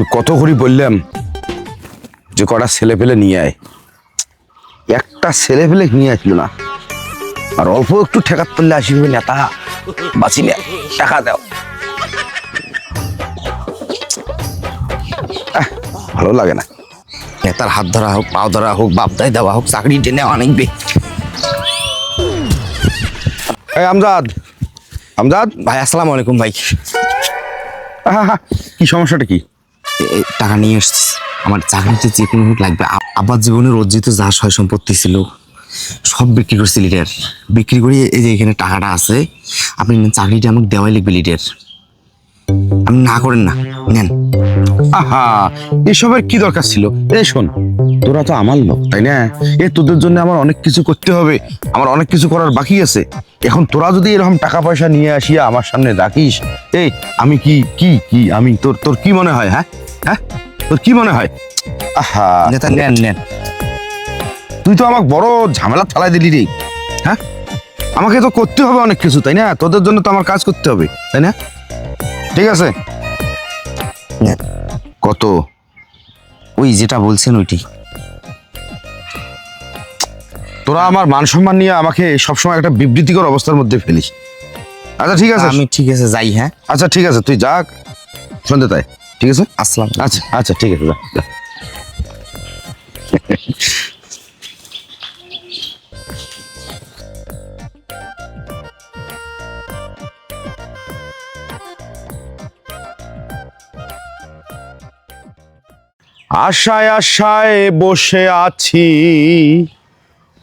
আমি কত করে বললাম যে কটা ছেলে পেলে নিয়ে আয়, একটা ছেলে পেলে নিয়ে আসলো না। আর অল্প একটু ঠেকাত পড়লে আসবে নেতা বাঁচি না, টাকা দাও। ভালো লাগে না, নেতার হাত ধরা হোক, পাও ধরা হোক, বাপদায় দেওয়া হোক, চাকরি টেনে অনেকবে। আমজাদ, আমজাদ ভাই আসসালামু আলাইকুম ভাই। কি সমস্যাটা কি? টাকা নিয়ে এসছি, আমার চাকরিতে যে কোনো লাগবে। আবার জীবনের অর্জিত যা সয় সম্পত্তি ছিল সব বিক্রি করছি লিডার। বিক্রি করে এই যে এখানে টাকাটা আছে, আপনি চাকরিটা আমাকে দেওয়াই লিখবে লিডার। আপনি না করেন না, নেন। আহা, এসবের কি দরকার ছিল? এই শোন, তোরা তো আমার লোক, তাই না? তোদের জন্য আমার অনেক কিছু করতে হবে, আমার অনেক কিছু করার বাকি আছে। এখন তোরা যদি এরকম টাকা পয়সা নিয়ে আসিয়া আমার সামনে রাখিস, আমি কি কি কি আমি তোর কি মনে হয়? হ্যাঁ হ্যাঁ, তোর কি মনে হয়? আহা, নেতা নেন নেন। তুই তো আমাকে বড় ঝামেলা ঠেলাই দিলি রে। হ্যাঁ, আমাকে তো করতে হবে অনেক কিছু, তাই না? তোদের জন্য তো আমার কাজ করতে হবে, তাই না? ঠিক আছে, কত? ওই যেটা বলছেন ওইটি। তোরা আমার মান সম্মান নিয়ে আমাকে সবসময় একটা বিবৃতিকর অবস্থার মধ্যে ফেলিস। আচ্ছা ঠিক আছে, আমি ঠিক আছে যাই। হ্যাঁ আচ্ছা ঠিক আছে, তুই যা, সন্ধ্যে তাই, ঠিক আছে? আসসালাম। আচ্ছা আচ্ছা ঠিক আছে, যা যা। আশায় আশায় বসে আছি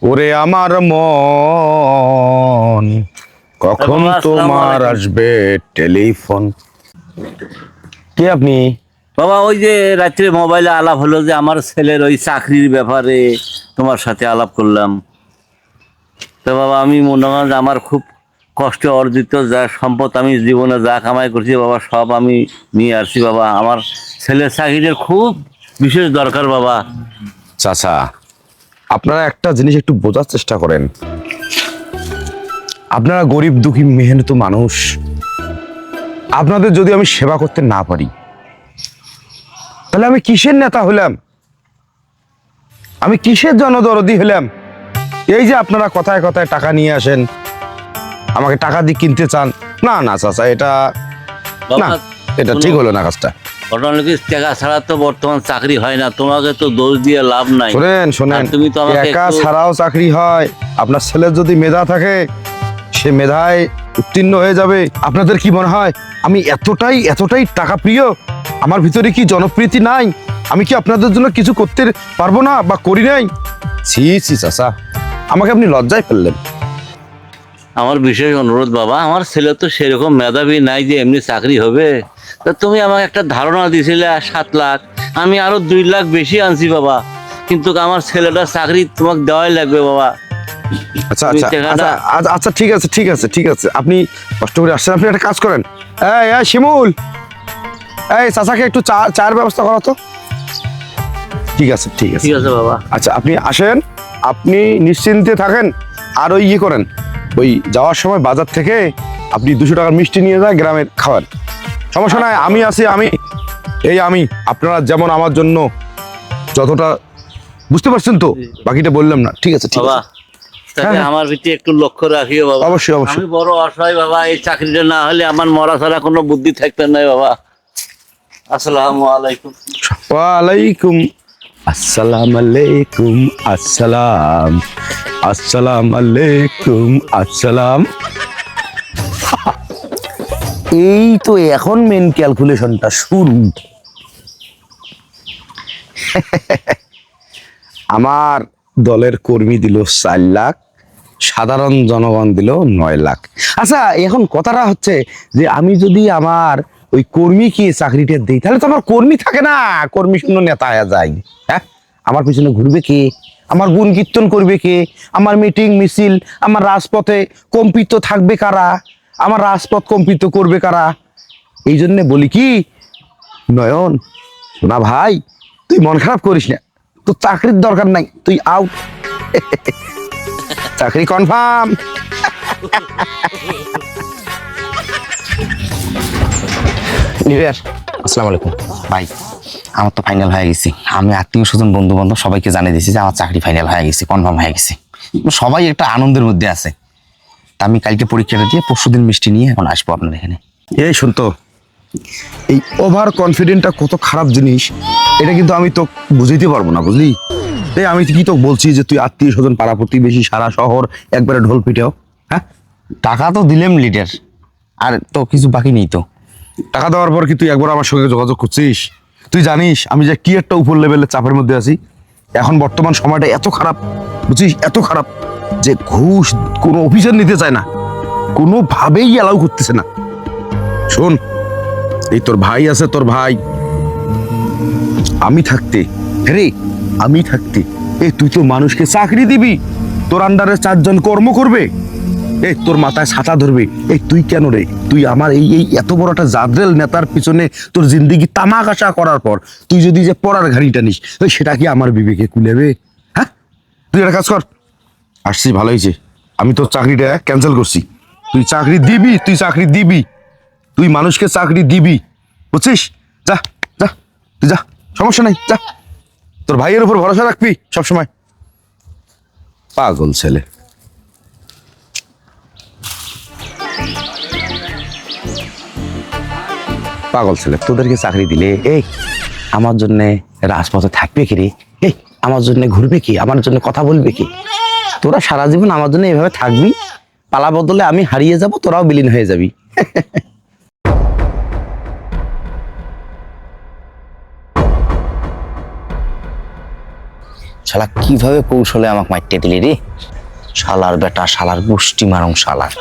ওরে আমার মন, কখন তোমার আসবে টেলিফোন? কে আপনি? বাবা ওই যে রাত্রে মোবাইলে আলাপ হলো যে আমার ছেলের ওই চাকরির ব্যাপারে তোমার সাথে আলাপ করলাম। তো বাবা আমি মনে হয় যে আমার খুব কষ্টে অর্জিত যা সম্পদ আমি জীবনে যা কামাই করছি বাবা সব আমি নিয়ে আসছি বাবা। আমার ছেলের চাকরির খুব বিশেষ দরকার বাবা। চাচা, আপনারা একটা জিনিস একটু বোঝার চেষ্টা করেন। আপনারা গরিব দুঃখী মেহনত মানুষ, আপনাদের যদি আমি সেবা করতে না পারি তাহলে আমি কিসের নেতা হলাম? আমি কিসের জনদরদি হলাম? এই যে আপনারা কথায় কথায় টাকা নিয়ে আসেন, আমাকে টাকা দিয়ে কিনতে চান। না না চাচা, এটা না, এটা ঠিক হলো না কাজটা। ঘটনা কি টাকা ছাড়া তো বর্তমান চাকরি হয় না, তোমাকে তো দোষ দিয়ে লাভ নাই। শোনেন শোনেন, আর তুমি তো আমাকে একা একটু- ছাড়াও চাকরি হয়। আপনার ছেলের যদি মেধা থাকে, সে মেধায় উত্তীর্ণ হয়ে যাবে। আপনাদের কি মনে হয় আমি এতটাই টাকা প্রিয়? আমার ভিতরে কি জনপ্রিয়তি নাই? আমি কি আপনাদের জন্য কিছু করতে পারবো না বা করি নাই? ছি ছি চাচা, আমাকে আপনি লজ্জায় ফেললেন। আমার বিশেষ অনুরোধ বাবা, আমার ছেলে তো সেরকম মেধাবী নাই যে এমনি চাকরি হবে। তা তুমি আমাকে একটা ধারণা দিয়েছিলে 7 লাখ, আমি আরো 2 লাখ বেশি আনছি বাবা, কিন্তু আমার ছেলেটার চাকরি তোমাকে দেওয়াই লাগবে বাবা। আচ্ছা তুমি আচ্ছা টাকাটা- আচ্ছা আচ্ছা আচ্ছা, ঠিক আছে ঠিক আছে ঠিক আছে, আপনি কষ্ট করে আসছেন। আপনি একটা কাজ করেন, এই শিমুল, এই চাচাকে একটু চায়ের ব্যবস্থা করো তো। ঠিক আছে ঠিক আছে ঠিক আছে বাবা। আচ্ছা আপনি আসেন, আপনি নিশ্চিন্তে থাকেন। আর ওই করেন, ওই যাওয়ার সময় বাজার থেকে আপনি 200 টাকার মিষ্টি নিয়ে যায়, গ্রামের খাবার। সমস্যা নাই, আমি আছি। আমি আপনারা যেমন আমার জন্য যতটা, বুঝতে পারছেন তো? বাকিটা বললাম না, ঠিক আছে ঠিক বাবা আছে। তাহলে হ্যাঁ। আমার ভিতরে একটু লক্ষ্য রাখিও বাবা। অবশ্যই, অবশ্যই। আমি বড় অসহায় বাবা, এই চাকরিটা না হলে আমার মরা ছাড়া কোনো বুদ্ধি থাকবে না বাবা। আসসালামু আলাইকুম। ওয়ালাইকুম আসসালাম, আলাইকুম আসসালাম, আসসালাম আলাইকুম আসসালাম। এই তো এখন মেন ক্যালকুলেশনটা শুরু। আমার দলের কর্মী দিল 4 লাখ, সাধারণ জনগণ দিল 9 লাখ। আচ্ছা, এখন কথাটা হচ্ছে যে আমি যদি আমার ওই কর্মীকে চাকরিটা দিই, তাহলে তো আমার কর্মী থাকে না, কর্মী শূন্য নেতা হয়ে যায়। হ্যাঁ, আমার পিছনে ঘুরবে কে? আমার গুণ কীর্তন করবে কে? আমার মিটিং মিছিল, আমার রাজপথে কম্পিত থাকবে কারা? আমার রাজপথ কম্পিত করবে কারা? এই জন্য বলি কি, নয়ন না ভাই, তুই মন খারাপ করিস না, তোর চাকরির দরকার নাই, তুই আউট। চাকরি কনফার্ম। আসসালামু আলাইকুম ভাই। আমার তো ফাইনাল হয়ে গেছে। আমি আত্মীয় স্বজন বন্ধু বান্ধব সবাইকে জানিয়ে দিয়েছি যে আমার চাকরি ফাইনাল হয়ে গেছে, কনফার্ম হয়ে গেছে। সবাই একটা আনন্দের মধ্যে আছে। তা আমি কালকে পরীক্ষাটা দিয়ে পরশুদিন মিষ্টি নিয়ে এখন আসবো আপনার এখানে। এই শোন তো, এই ওভার কনফিডেন্টটা কত খারাপ জিনিস এটা কিন্তু আমি তো বুঝাইতে পারবো না, বুঝলি? এই আমি কি তো বলছি যে তুই আত্মীয় স্বজন পাড়া প্রতিবেশী সারা শহর একবারে ঢোল পিটাও, হ্যাঁ? টাকা তো দিলাম লিডার, আর তো কিছু বাকি নেই তো। টাকা দেওয়ার পর কি তুই একবার আমার সঙ্গে যোগাযোগ করছিস? তুই জানিস আমি যে কি একটা উপর লেভেলের চাপের মধ্যে আছি। এখন বর্তমান সময়টা এত খারাপ, বুঝছিস, এত খারাপ যে ঘুষ কোনো অফিসার নিতে চায় না, কোনোভাবেই অ্যালাউ করতেছে না। শোন, এই তোর ভাই আছে, তোর ভাই, আমি থাকতে, রে আমি থাকতে, এই তুই তো মানুষকে চাকরি দিবি, তোর আন্ডারে 4 জন কর্ম করবে, এই তোর মাথায় ছাতা ধরবে। এই তুই কেন রে? তুই আমার এই এই এত বড় একটা জাদ্রেল নেতার পিছনে তোর জিন্দিগি তামাকাশা করার পর তুই যদি যে পড়ার ঘাড়িটা নিস, ওই সেটা কি আমার বিবেকে কুলেবে? হ্যাঁ, তুই একটা কাজ কর। আসছি, ভালো হয়েছে, আমি তোর চাকরিটা ক্যান্সেল করছি। তুই চাকরি দিবি, তুই চাকরি দিবি, তুই মানুষকে চাকরি দিবি, বুঝছিস? যা যা, তুই যা, সমস্যা নাই, যা। তোর ভাইয়ের উপর ভরসা রাখবি সবসময়। পাগল ছেলে। পাগল ছেলে, তোদেরকে চাকরি দিলে এই আমার জন্য রাজপথে থাকবে কি রে? এই আমার জন্য ঘুরবে কি? আমার জন্য কথা বলবে কি? তোরা সারা জীবন আমার জন্য এভাবে থাকবি, পালা বদলে আমি হারিয়ে যাব, তোরাও বিলীন হয়ে যাবি। শালা কিভাবে কৌশলে আমাকে মাইটে দিলি রে? শালার বেটা, শালার গোষ্ঠী মারং শালার।